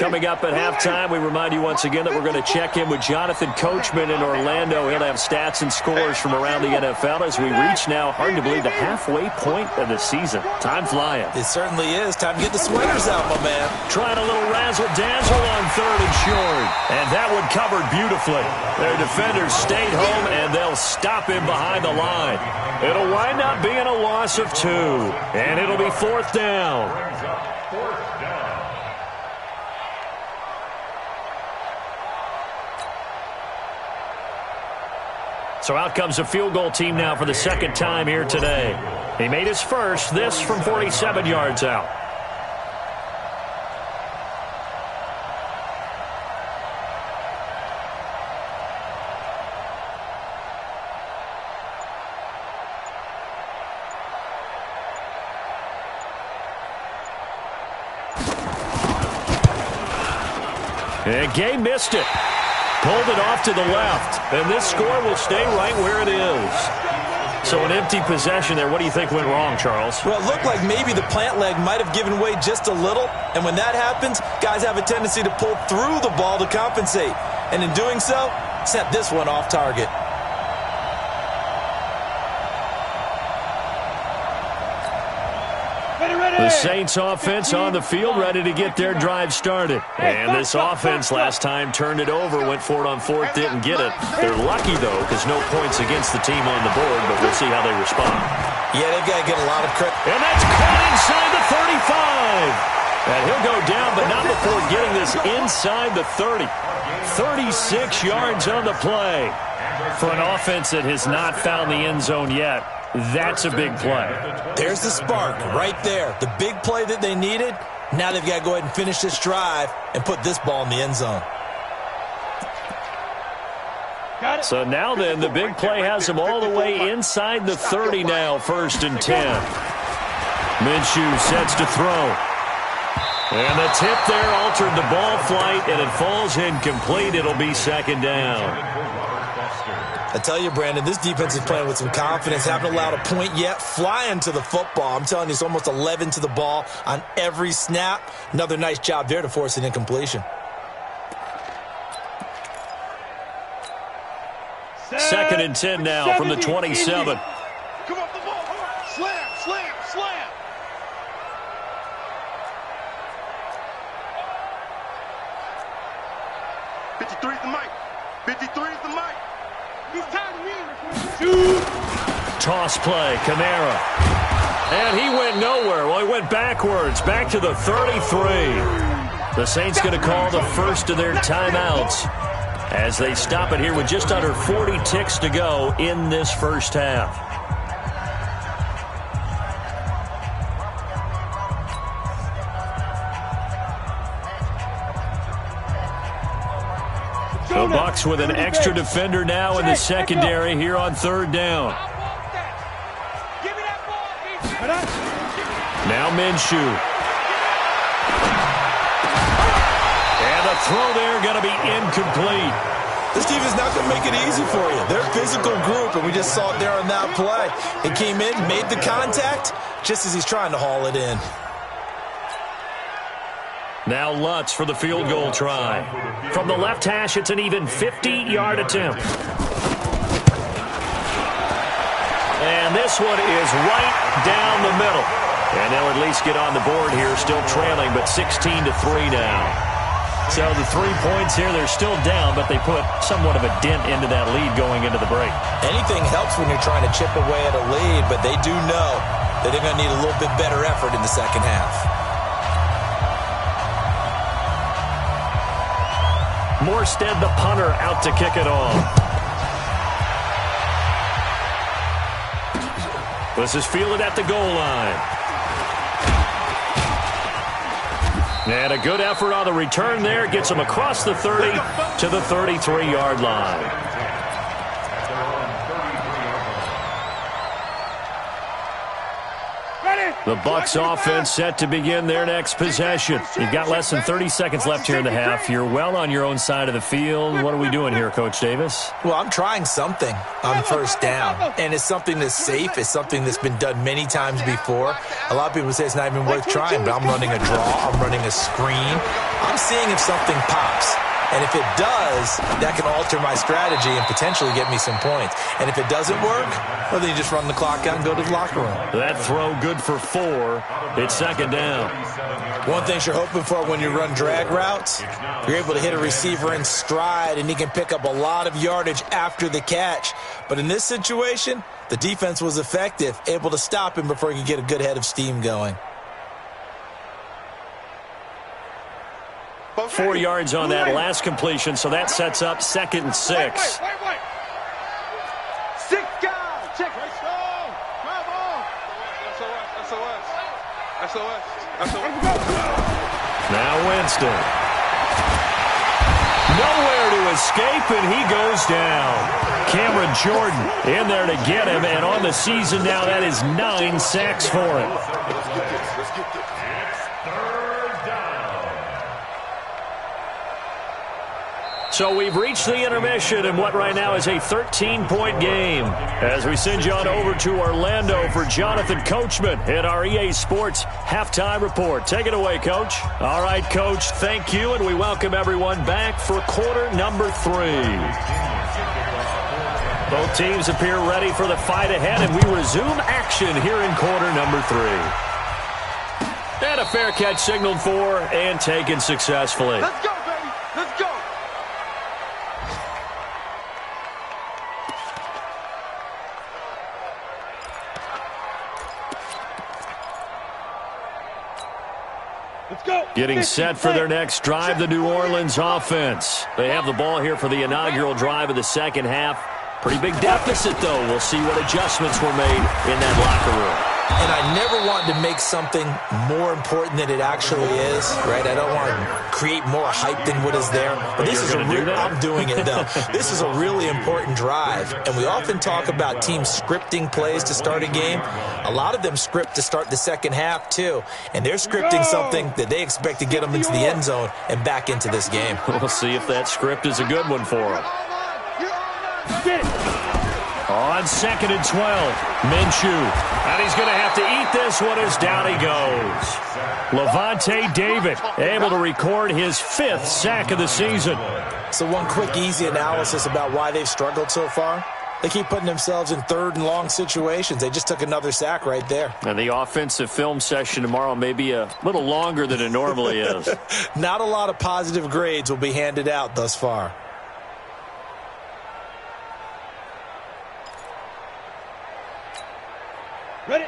Coming up at halftime, we remind you once again that we're going to check in with Jonathan Coachman in Orlando. He'll have stats and scores from around the NFL as we reach now, hard to believe, the halfway point of the season. Time flying. It certainly is. Time to get the sweaters out, my man. Trying a little razzle-dazzle on 3rd and short. And that one covered beautifully. Their defenders stayed home, and they'll stop him behind the line. It'll wind up being a loss of 2. And it'll be 4th down. So out comes a field goal team now for the second time here today. He made his first, this from 47 yards out. And Gay missed it. Pulled it off to the left. And this score will stay right where it is. So an empty possession there. What do you think went wrong, Charles? Well, it looked like maybe the plant leg might have given way just a little. And when that happens, guys have a tendency to pull through the ball to compensate. And in doing so, sent this one off target. The Saints offense on the field, ready to get their drive started. And this offense last time turned it over, went for it on 4th, didn't get it. They're lucky, though, because no points against the team on the board, but we'll see how they respond. Yeah, they've got to get a lot of credit. And that's caught inside the 35. And he'll go down, but not before getting this inside the 30. 36 yards on the play. For an offense that has not found the end zone yet, that's a big play. There's the spark right there. The big play that they needed. Now they've got to go ahead and finish this drive and put this ball in the end zone. So now then, the big play has them all the way inside the 30 now, 1st and 10. Minshew sets to throw. And the tip there altered the ball flight, and it falls incomplete. It'll be 2nd down. I tell you, Brandon, this defense is playing with some confidence. Haven't allowed a point yet. Flying to the football. I'm telling you, it's almost 11 to the ball on every snap. Another nice job there to force an incompletion. 2nd and 10 now from the 27. Come off the ball. Slam, slam, slam. "53's the mic. 53's the mic. He's tired of me." Toss play, Kamara. And he went nowhere. Well, he went backwards, back to the 33. The Saints going to call the first of their timeouts as they stop it here with just under 40 ticks to go in this first half. The Bucs with an extra defender now in the secondary here on 3rd down. Now Minshew. And the throw there going to be incomplete. This defense is not going to make it easy for you. They're a physical group, and we just saw it there on that play. It came in, made the contact, just as he's trying to haul it in. Now Lutz for the field goal try. From the left hash, it's an even 50-yard attempt. And this one is right down the middle. And they'll at least get on the board here, still trailing, but 16-3 now. So the 3 points here, they're still down, but they put somewhat of a dent into that lead going into the break. Anything helps when you're trying to chip away at a lead, but they do know that they're going to need a little bit better effort in the second half. Morstead, the punter, out to kick it off. This is fielded at the goal line. And a good effort on the return there. Gets him across the 30 to the 33-yard line. Ready? The Bucs offense set to begin their next possession. You've got less than 30 seconds left here in the half. You're well on your own side of the field. What are we doing here, Coach Davis? Well, I'm trying something on first down, and it's something that's safe. It's something that's been done many times before. A lot of people say it's not even worth trying, but I'm running a draw. I'm running a screen. I'm seeing if something pops. And if it does, that can alter my strategy and potentially get me some points. And if it doesn't work, well, then you just run the clock out and go to the locker room. That throw good for 4. It's second down. One thing you're hoping for when you run drag routes, you're able to hit a receiver in stride, and he can pick up a lot of yardage after the catch. But in this situation, the defense was effective, able to stop him before he could get a good head of steam going. 4 yards on that last completion, so that sets up 2nd and 6. Wait. 6 guys. Check. SOS. Now Winston. Nowhere to escape, and he goes down. Cameron Jordan in there to get him, and on the season now, that is 9 sacks for him. So we've reached the intermission in what right now is a 13-point game as we send you on over to Orlando for Jonathan Coachman in our EA Sports Halftime Report. Take it away, Coach. All right, Coach, thank you, and we welcome everyone back for quarter number 3. Both teams appear ready for the fight ahead, and we resume action here in quarter number 3. And a fair catch signaled for and taken successfully. Let's go, baby. Let's go. Getting set for their next drive, the New Orleans offense. They have the ball here for the inaugural drive of the second half. Pretty big deficit, though. We'll see what adjustments were made in that locker room. And I never want to make something more important than it actually is, right? I don't want to create more hype than what is there. But this is I'm doing it, though. This is a really important drive. And we often talk about teams scripting plays to start a game. A lot of them script to start the second half, too. And they're scripting something that they expect to get them into the end zone and back into this game. We'll see if that script is a good one for them. On 2nd and 12, Minshew. And he's going to have to eat this one as down he goes. Levante David able to record his 5th sack of the season. So one quick, easy analysis about why they've struggled so far. They keep putting themselves in 3rd and long situations. They just took another sack right there. And the offensive film session tomorrow may be a little longer than it normally is. Not a lot of positive grades will be handed out thus far.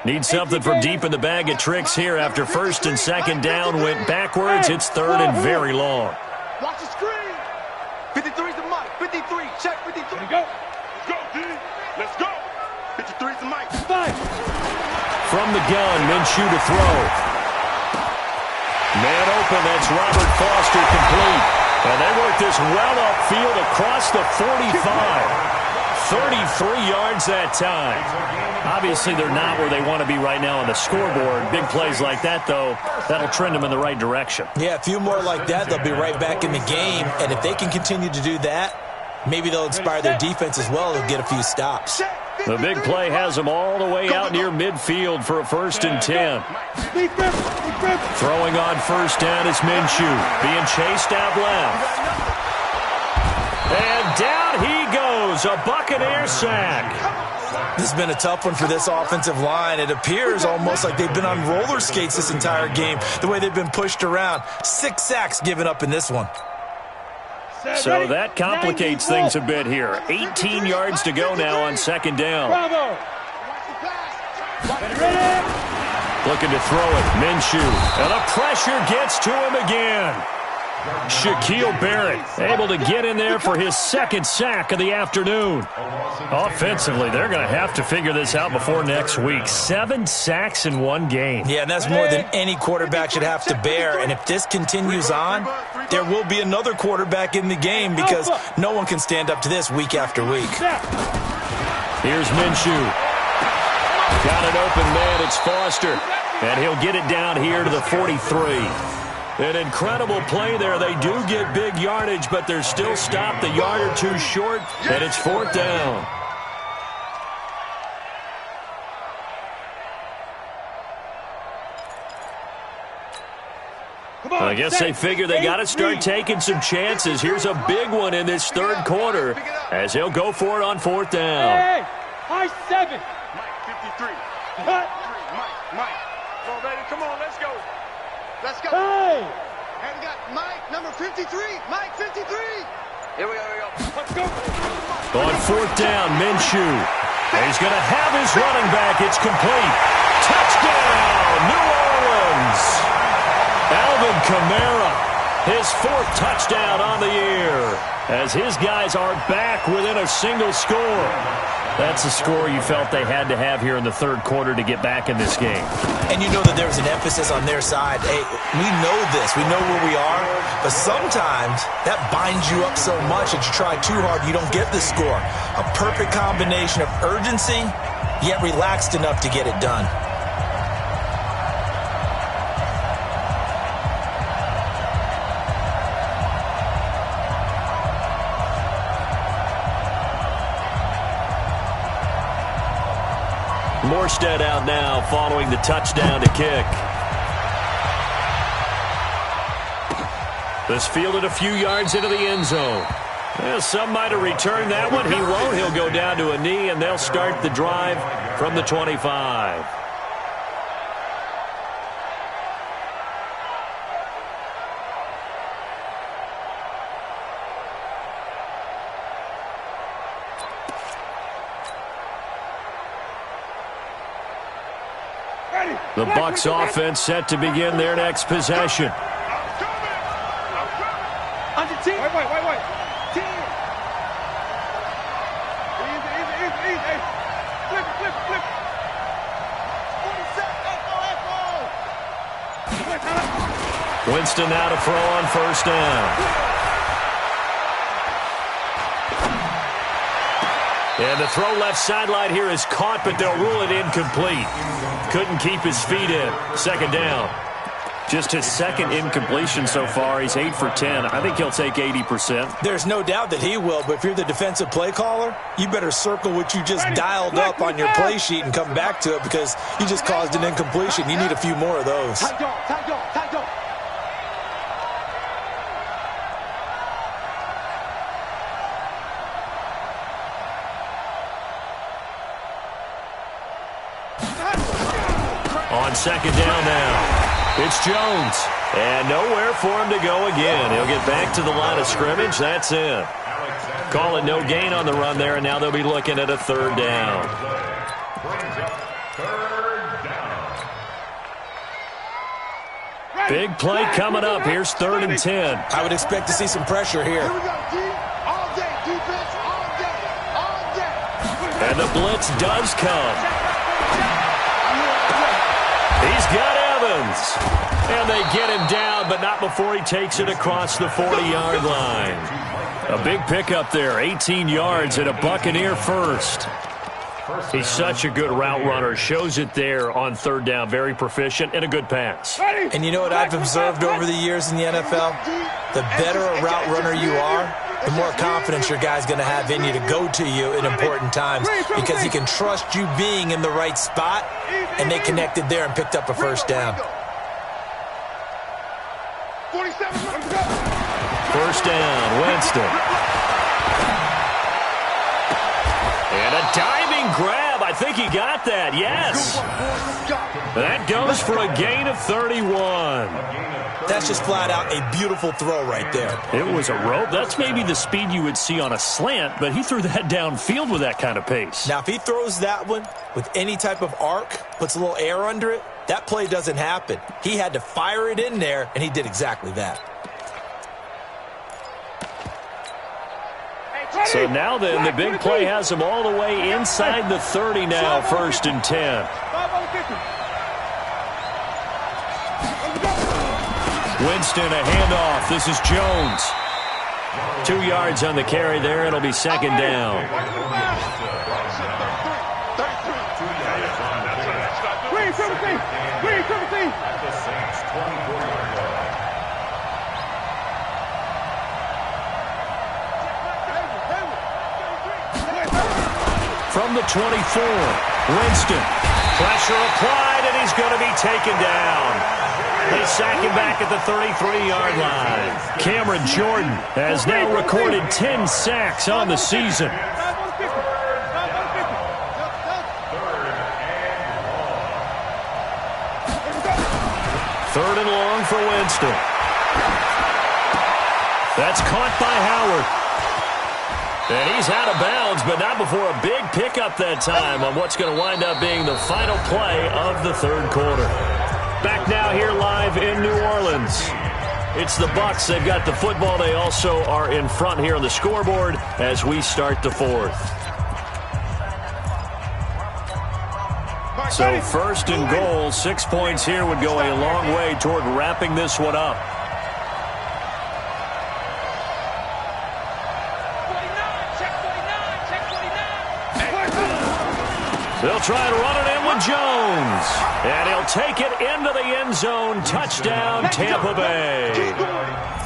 Need something from deep in the bag of tricks here after 1st and 2nd down went backwards. It's 3rd and very long. Watch the screen. 53's the mic. 53. Check 53. Let's go. Let's go, D. Let's go. 53's the mic. 5. From the gun, Minshew to throw. Man open, that's Robert Foster complete. And they work this well upfield across the 45. 33 yards that time. Obviously, they're not where they want to be right now on the scoreboard. Big plays like that, though, that'll trend them in the right direction. Yeah, a few more like that, they'll be right back in the game. And if they can continue to do that, maybe they'll inspire their defense as well and get a few stops. The big play has them all the way out near midfield for a 1st and 10. Throwing on 1st down is Minshew, being chased out left. And down he goes, a Buccaneer sack. This has been a tough one for this offensive line. It appears almost like they've been on roller skates this entire game, the way they've been pushed around. 6 sacks given up in this one. So that complicates things a bit here. 18 yards to go now on 2nd down. Looking to throw it, Minshew. And the pressure gets to him again. Shaquille Barrett able to get in there for his 2nd sack of the afternoon. Offensively, they're going to have to figure this out before next week. 7 sacks in one game. Yeah, and that's more than any quarterback should have to bear. And if this continues on, there will be another quarterback in the game because no one can stand up to this week after week. Here's Minshew. Got an open man. It's Foster. And he'll get it down here to the 43. An incredible play there. They do get big yardage, but they're still stopped a yard or two short, and it's 4th down. I guess they figure they got to start taking some chances. Here's a big one in this third quarter as he'll go for it on 4th down. Hey, high 7. Mike, 53. What? Mike. Come on, baby. Come on, let's go. Let's go. Hey. And we got Mike, number 53. Mike, 53. Here we go. Let's go. On 4th down, Minshew. He's going to have his running back. It's complete. Touchdown, New Orleans. Alvin Kamara, his 4th touchdown on the year, as his guys are back within a single score. That's a score you felt they had to have here in the third quarter to get back in this game. And you know that there was an emphasis on their side. Hey, we know this. We know where we are. But sometimes that binds you up so much that you try too hard, you don't get the score. A perfect combination of urgency, yet relaxed enough to get it done. Morstead out now following the touchdown to kick. This fielded a few yards into the end zone. Well, some might have returned that one. He won't. He'll go down to a knee, and they'll start the drive from the 25. The Bucs offense set to begin their next possession. Under 10. Wait. 10. Easy. Flip it. 47. Winston now to throw on 1st down. And the throw left sideline here is caught, but they'll rule it incomplete. Couldn't keep his feet in. 2nd down. Just his 2nd incompletion so far. He's 8 for 10. I think he'll take 80%. There's no doubt that he will, but if you're the defensive play caller, you better circle what you just dialed up on your play sheet and come back to it because you just caused an incompletion. You need a few more of those. Tight dog. On 2nd down now, it's Jones. And nowhere for him to go again. He'll get back to the line of scrimmage. That's it. Call it no gain on the run there, and now they'll be looking at a 3rd down. Big play coming up. Here's 3rd and 10. I would expect to see some pressure here. Here we go, D. All day. Defense, all day. And the blitz does come. He's got Evans. And they get him down, but not before he takes it across the 40-yard line. A big pickup there, 18 yards and a Buccaneer first. He's such a good route runner. Shows it there on 3rd down. Very proficient and a good pass. And you know what I've observed over the years in the NFL? The better a route runner you are, the more confidence your guy's going to have in you to go to you in important times because he can trust you being in the right spot, and they connected there and picked up a 1st down. 1st down, Winston. And a diving grab. I think he got that. Yes. That goes for a gain of 31. That's just flat out a beautiful throw right there. It was a rope. That's maybe the speed you would see on a slant, but he threw that downfield with that kind of pace. Now, if he throws that one with any type of arc, puts a little air under it, that play doesn't happen. He had to fire it in there, and he did exactly that. So now then, the big play has him all the way inside the 30 now, 1st and 10. Winston, a handoff. This is Jones. 2 yards on the carry there. It'll be 2nd down. from the 24. Winston. Pressure applied, and he's going to be taken down. They sack him back at the 33-yard line. Cameron Jordan has now recorded 10 sacks on the season. Third and long for Winston. That's caught by Howard. And he's out of bounds, but not before a big pickup that time on what's going to wind up being the final play of the third quarter. Back now here live in New Orleans. It's the Bucs. They've got the football. They also are in front here on the scoreboard as we start the fourth. So first and goal, 6 points here would go a long way toward wrapping this one up. They'll try to run it in with Jones. And he'll take it into the end zone. Touchdown, Tampa Bay.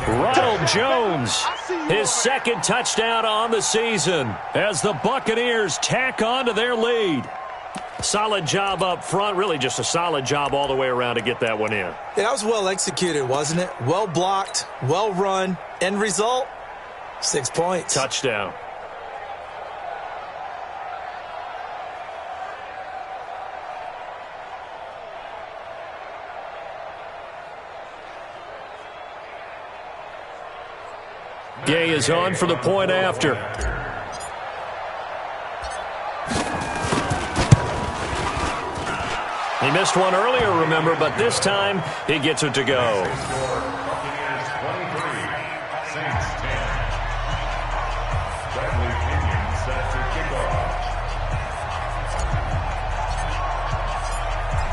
Ronald Jones, his second touchdown on the season as the Buccaneers tack on to their lead. Solid job up front. Really just a solid job all the way around to get that one in. Yeah, that was well executed, wasn't it? Well blocked, well run. End result, 6 points. Touchdown. Gay is on for the point after. He missed one earlier, remember, but this time he gets it to go.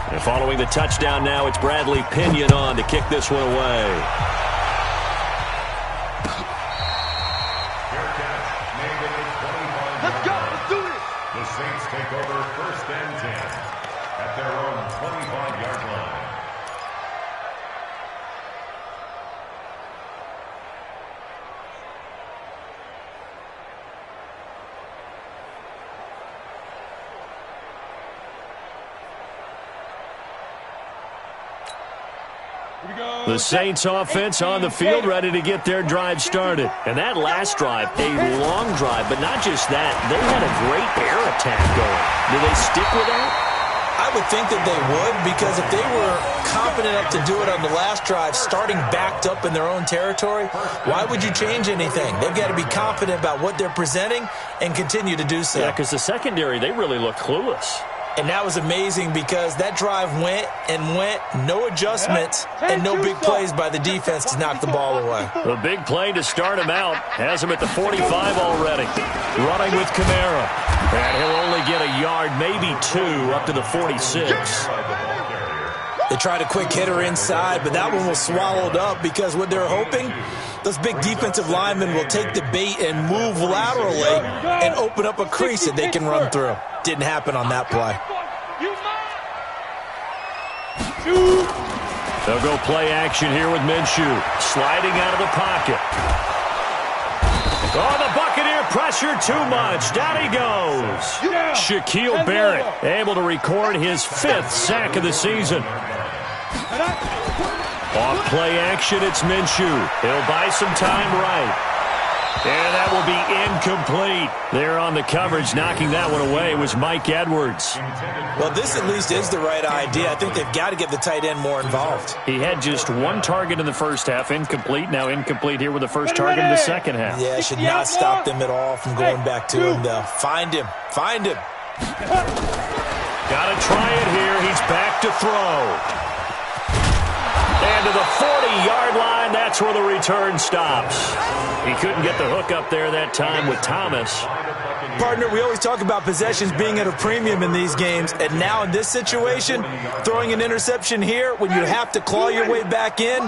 And following the touchdown now, it's Bradley Pinion on to kick this one away. Take over first and 10 at their own 25-yard line. The Saints offense on the field ready to get their drive started. And that last drive, a long drive, but not just that. They had a great air attack going. Do they stick with that? I would think that they would, because if they were confident enough to do it on the last drive, starting backed up in their own territory, why would you change anything? They've got to be confident about what they're presenting and continue to do so. Yeah, because the secondary, they really look clueless. And that was amazing because that drive went and went, no adjustments, and no big plays by the defense to knock the ball away. The big play to start him out has him at the 45 already. Running with Kamara. And he'll only get a yard, maybe two, up to the 46. They tried a quick hitter inside, but that one was swallowed up because what they're hoping, those big defensive linemen will take the bait and move laterally and open up a crease that they can run through. Didn't happen on that play. They'll go play action here with Minshew. Sliding out of the pocket. Oh, the Buccaneer pressure too much. Down he goes. Shaquille Barrett able to record his 5th sack of the season. Off play action, it's Minshew. He'll buy some time right. And that will be incomplete. There on the coverage, knocking that one away was Mike Edwards. Well, this at least is the right idea. I think they've got to get the tight end more involved. He had just one target in the first half, incomplete. Now incomplete here with the first target in the second half. Yeah, should not stop them at all from going back to him, though. Find him. Find him. Got to try it here. He's back to throw. And to the 40-yard line, that's where the return stops. He couldn't get the hook up there that time with Thomas. Partner, we always talk about possessions being at a premium in these games, and now in this situation, throwing an interception here when you have to claw your way back in,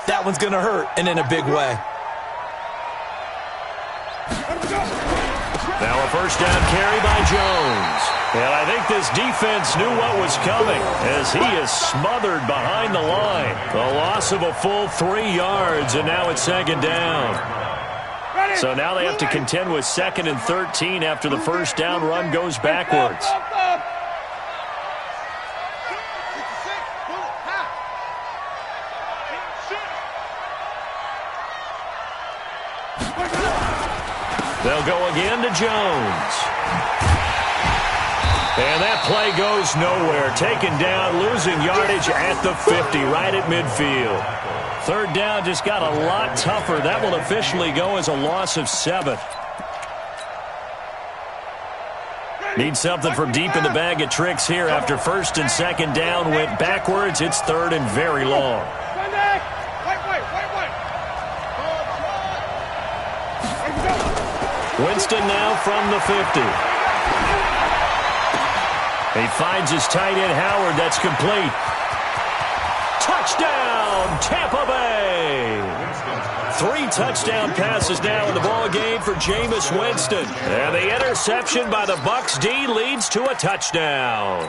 that one's going to hurt, and in a big way. Now a first down carry by Jones. And I think this defense knew what was coming as he is smothered behind the line. A loss of a full 3 yards, and now it's second down. So now they have to contend with 2nd and 13 after the first down run goes backwards. They'll go again to Jones. And that play goes nowhere. Taken down, losing yardage at the 50, right at midfield. 3rd down just got a lot tougher. That will officially go as a loss of 7. Need something from deep in the bag of tricks here after 1st and 2nd down went backwards. It's 3rd and very long. Winston now from the 50. He finds his tight end, Howard. That's complete. Touchdown, Tampa Bay. 3 touchdown passes now in the ball game for Jameis Winston. And the interception by the Bucs D leads to a touchdown.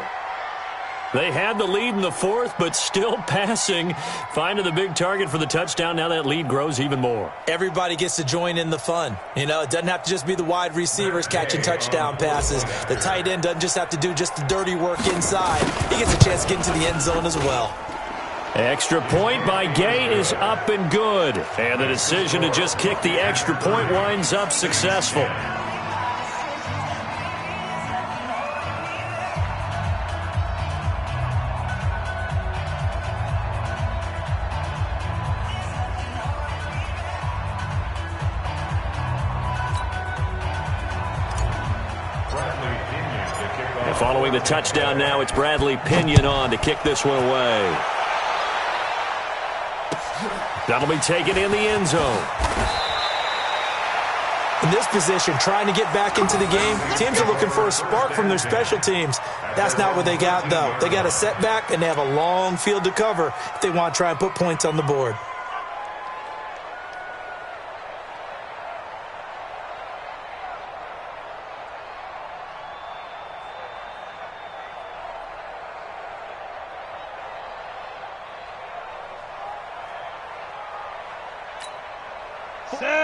They had the lead in the 4th, but still passing. Finding the big target for the touchdown. Now that lead grows even more. Everybody gets to join in the fun. You know, it doesn't have to just be the wide receivers catching touchdown passes. The tight end doesn't just have to do just the dirty work inside. He gets a chance to get into the end zone as well. Extra point by Gay is up and good. And the decision to just kick the extra point winds up successful. Following the touchdown now, it's Bradley Pinion on to kick this one away. That'll be taken in the end zone. In this position, trying to get back into the game, teams are looking for a spark from their special teams. That's not what they got, though. They got a setback, and they have a long field to cover if they want to try and put points on the board.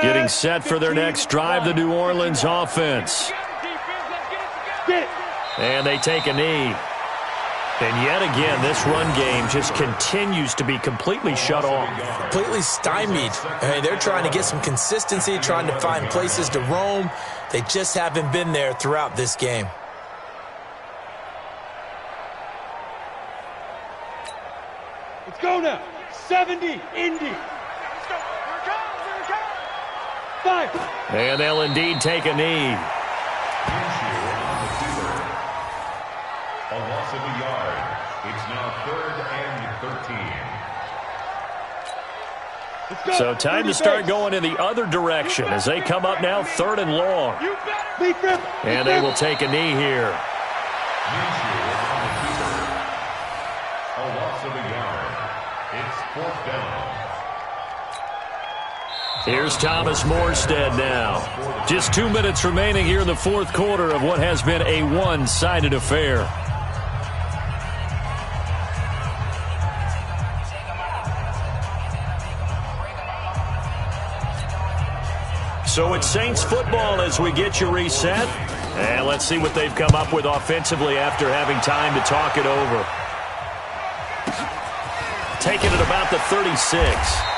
Getting set for their next drive, the New Orleans offense. And they take a knee. And yet again, this run game just continues to be completely shut off. Completely stymied. I mean, they're trying to get some consistency, trying to find places to roam. They just haven't been there throughout this game. Let's go now. 70, Indy. And they'll indeed take a knee. A loss of a yard. It's now 3rd and 13. So time to start going in the other direction as they come up now 3rd and long. And they will take a knee here. A loss of a yard. It's 4th down. Here's Thomas Morstead now. Just 2 minutes remaining here in the 4th quarter of what has been a one-sided affair. So it's Saints football as we get you reset. And let's see what they've come up with offensively after having time to talk it over. Taking it about the 36.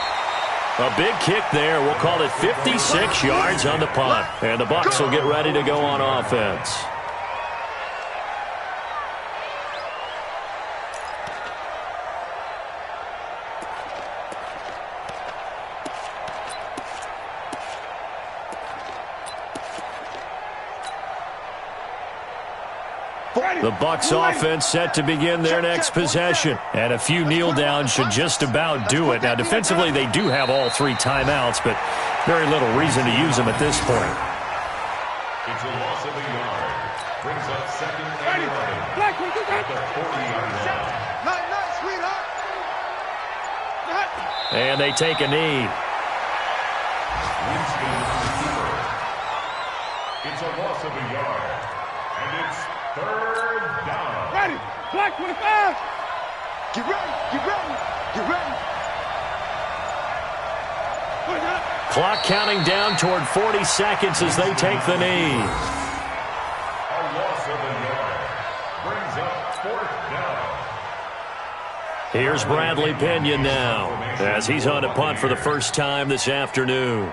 A big kick there. We'll call it 56 yards on the punt. And the Bucs will get ready to go on offense. The Bucs offense set to begin their next possession. And a few kneel downs should just about do it. Now, defensively, they do have all 3 timeouts, but very little reason to use them at this point. It's a loss of a yard. Brings up 2nd and 11. At the 40-yard line. Nice, sweetheart. And they take a knee. Winston on the keeper. It's a loss of a yard. And it's 3rd down. Ready. Black 25. Get ready. Get ready. Get ready. Clock counting down toward 40 seconds as they take the knee. A loss of a yard. Brings up 4th down. Here's Bradley Pinion now as he's on to punt for the first time this afternoon.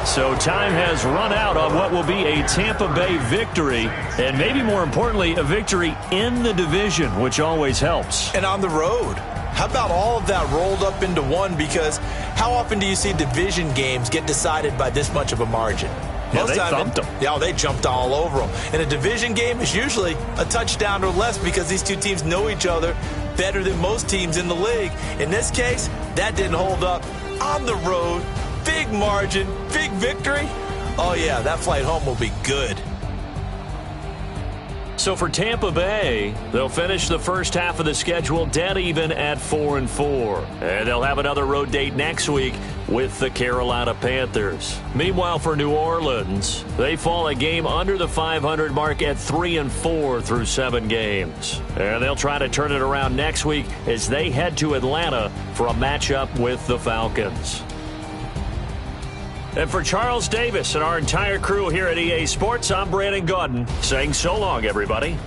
So time has run out on what will be a Tampa Bay victory, and maybe more importantly, a victory in the division, which always helps. And on the road. How about all of that rolled up into one? Because how often do you see division games get decided by this much of a margin? Yeah, they thumped them. Yeah, they jumped all over them. And a division game is usually a touchdown or less because these two teams know each other better than most teams in the league. In this case, that didn't hold up. On the road, big margin, big victory. Oh, yeah, that flight home will be good. So for Tampa Bay, they'll finish the first half of the schedule dead even at 4-4. And they'll have another road date next week with the Carolina Panthers. Meanwhile, for New Orleans, they fall a game under the 500 mark at 3-4 through 7 games. And they'll try to turn it around next week as they head to Atlanta for a matchup with the Falcons. And for Charles Davis and our entire crew here at EA Sports, I'm Brandon Gaudin saying so long, everybody.